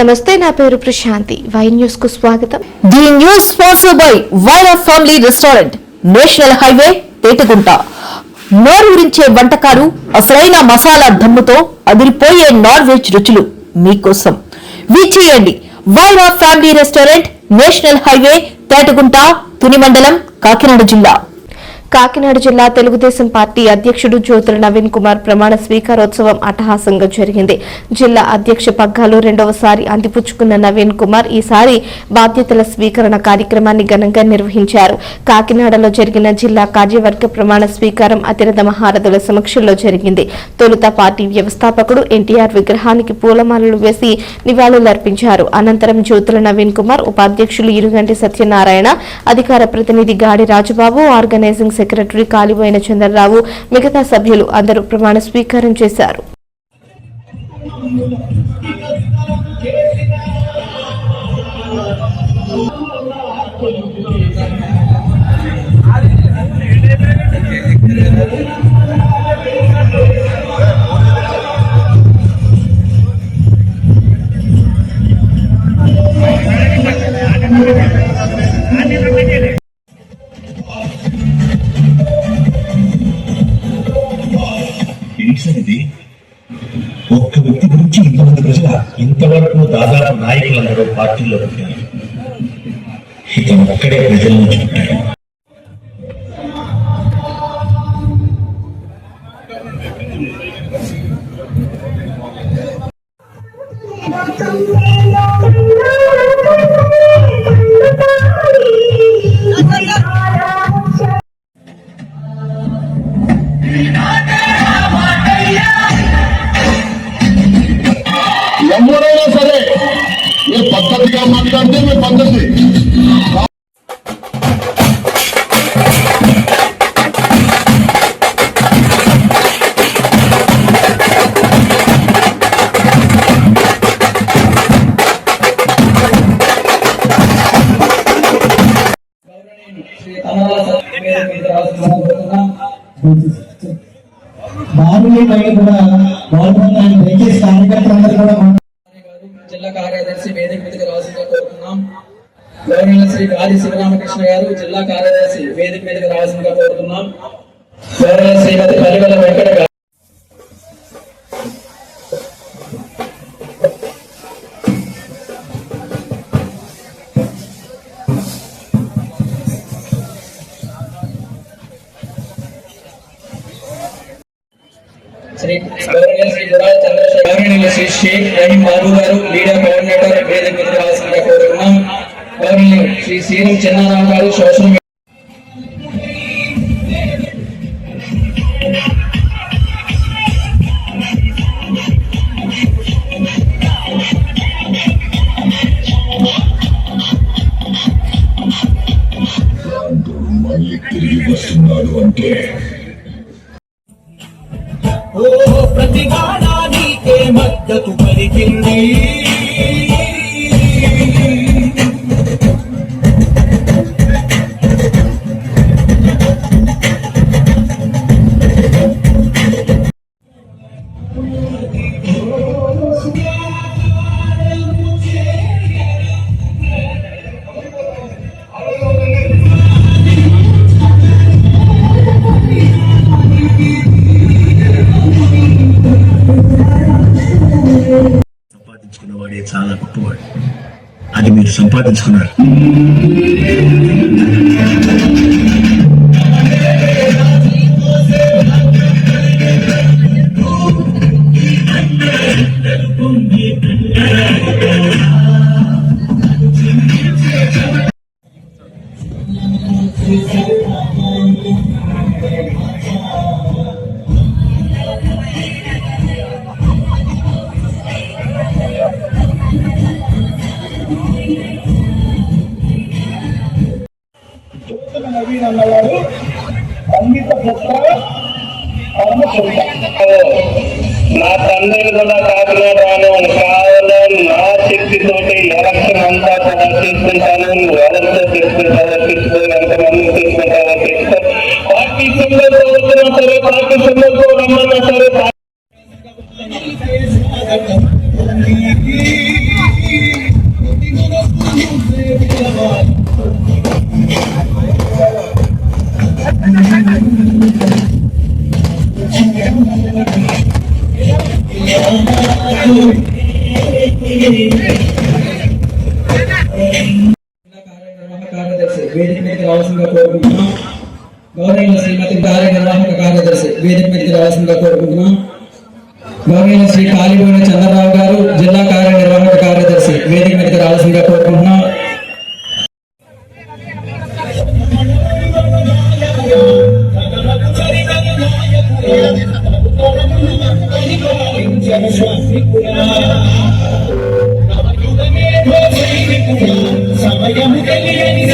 నమస్తే, నా పేరు ప్రశాంతి. వై న్యూస్ కు స్వాగతం. The news sponsored by Wyra family restaurant, national highway, Tetagunta. నోరూరించే వంటకాలు, అసలైన మసాలా దమ్ముతో అదిరిపోయే నాన్ వెజ్ రుచులు మీకోసం. విచ్చేయండి Wyra family restaurant, national highway, Tetagunta, Tuni మండలం, కాకినాడ జిల్లా. కాకినాడ జిల్లా తెలుగుదేశం పార్టీ అధ్యక్షుడు జ్యోతుల నవీన్ కుమార్ ప్రమాణ స్వీకారోత్సవం అట్టహాసంగా జరిగింది. జిల్లా అధ్యక్ష పగ్గాలు రెండవసారి అందిపుచ్చుకున్న నవీన్ కుమార్ ఈసారి బాధ్యతల స్వీకరణ కార్యక్రమాన్ని ఘనంగా నిర్వహించారు. కాకినాడలో జరిగిన జిల్లా కార్యవర్గ ప్రమాణ స్వీకారం అతిరథ మహారథుల సమక్షంలో జరిగింది. తొలుత పార్టీ వ్యవస్థాపకుడు ఎన్టీఆర్ విగ్రహానికి పూలమాలలు వేసి నివాళులర్పించారు. అనంతరం జ్యోతుల నవీన్ కుమార్, ఉపాధ్యక్షులు ఇరుగంటి సత్యనారాయణ, అధికార ప్రతినిధి గాడి రాజబాబు, ఆర్గనైజింగ్ సెక్రటరీ కాలిపోయిన చంద్రరావు, మిగతా సభ్యులు అందరూ ప్రమాణ స్వీకారం చేశారు. ఒక్క వ్యక్తి గురించి ఇంతమంది ప్రజల ఇంతవరకు దాదాపు నాయకులందరూ పార్టీలో ఉంటారు. ఇతను ఒక్కడే ప్రజలను చుట్టాడు. ఎవరైనా సరే మీరు పద్ధతిగా మాట్లాడితే మీ పద్ధతి. జిల్లా కార్యదర్శి వేదిక మీదకి రావాల్సిందిగా కోరుతున్నాం. గౌరవనీయులు శ్రీ గాది శివరామకృష్ణ గారు జిల్లా కార్యదర్శి వేదిక మీదకి రావాల్సిందిగా కోరుతున్నాం. గౌరవనీయులు శ్రీమతి కలివెల వెంకట గారు శ్రీ షేక్ రహీం బాబు గారు లీడర్ కోఆర్డినేటర్ వేదిక మీదకి రావాల్సిందిగా కోరుతున్నాం. గౌరవనీయులు శ్రీ శ్రీరం చిన్నారావు గారు సోషల్ మళ్ళీ తిరిగి వస్తున్నాడు అంటే ప్రతి గానానికే మద్దతు పలికింది. సంపాదించుకున్నవాడే చాలా గొప్పవాడు. అది మీరు సంపాదించుకున్నారు. నవీన్ అన్నవాడు సంగీత పుత్ర నా తండ్రి కూడా కాకినాడను కావాలని నా శక్తితోటి ఎలక్షన్ అంతా కూడా తీసుకుంటాను. నువ్వు ఎవరితో తీసుకుంటావో తీసుకో, ఎంతమంది తీసుకుంటావో తీసుకో. పార్టీ సింబల్తో వచ్చినా సరే, పార్టీ సింబల్తో రమ్మన్నా సరే. కార్యనిర్వాహక కార్యదర్శి వేదిక మీదకి రావాల్సిందిగా కోరుకుంటున్నాం. గౌరవ శ్రీమతి కార్యనిర్వాహక కార్యదర్శి వేదిక మీదకి రావాల్సిందిగా కోరుకుంటున్నాం. గౌరవ శ్రీ కాళీబోయిన చంద్రరావు గారు జిల్లా కార్యనిర్వాహక కార్యదర్శి వేదిక మీదకి రావాల్సిందిగా కోరుకుంటున్నాం. సమయం తెలియని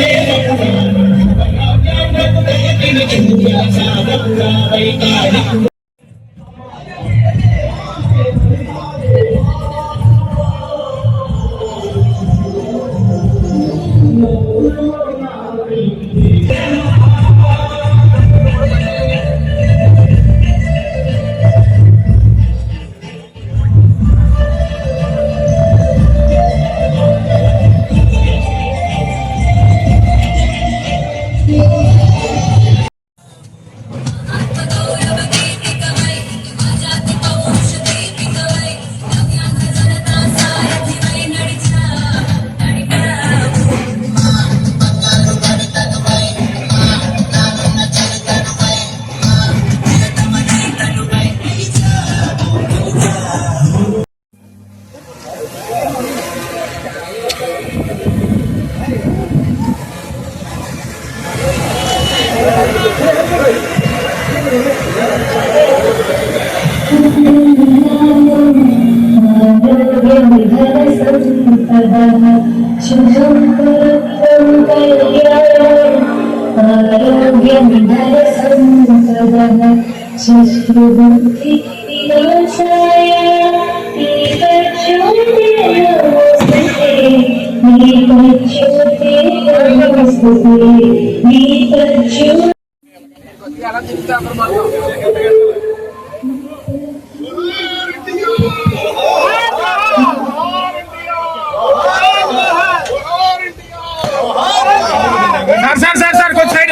సార్ కొంచెం సైడ్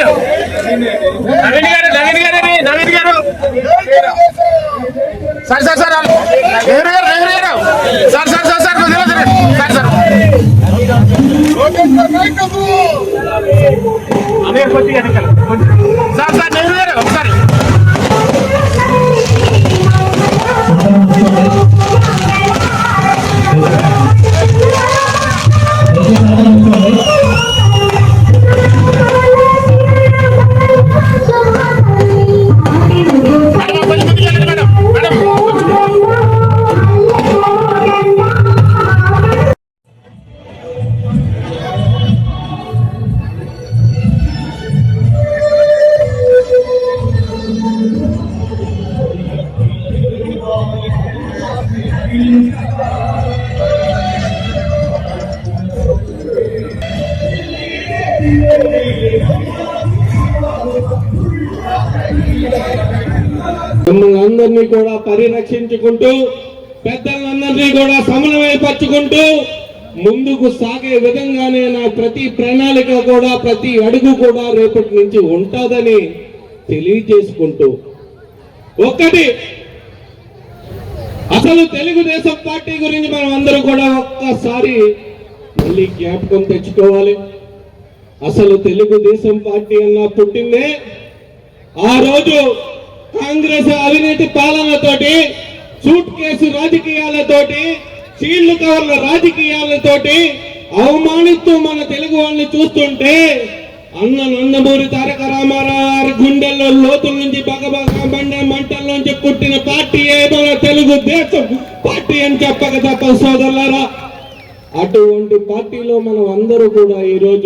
నవీన్ గారు సార్ సార్ సార్ నెహ్రూ గారు సార్ సార్ సార్ సార్ కొంచెం sir sir sir sir Nehru గారు ఒకసారి అందరినీ కూడా పరిరక్షించుకుంటూ పెద్దలందరినీ కూడా సమన్వయపరుచుకుంటూ ముందుకు సాగే విధంగానే నా ప్రతి ప్రణాళిక కూడా ప్రతి అడుగు కూడా రేపటి నుంచి ఉంటుందని తెలియజేసుకుంటూ ఒక్కటి అసలు తెలుగుదేశం పార్టీ గురించి మనం అందరూ కూడా ఒక్కసారి మళ్ళీ జ్ఞాపకం తెచ్చుకోవాలి. అసలు తెలుగుదేశం పార్టీ అన్న పుట్టిందే ఆ రోజు కాంగ్రెస్ అవినీతి పాలనతోటి, సూట్ కేసు రాజకీయాలతోటి, చీళ్లు కవర్ల రాజకీయాలతోటి అవమానిస్తూ మన తెలుగు వాళ్ళని చూస్తుంటే అన్న నందమూరి తారక రామారావు గుండెల్లో లోతుల నుంచి బగబగ మంటల నుంచి పుట్టిన పార్టీ మన తెలుగుదేశం పార్టీ అని చెప్పక తప్ప సోదరులారా. అటువంటి పార్టీలో మనం అందరూ కూడా ఈరోజు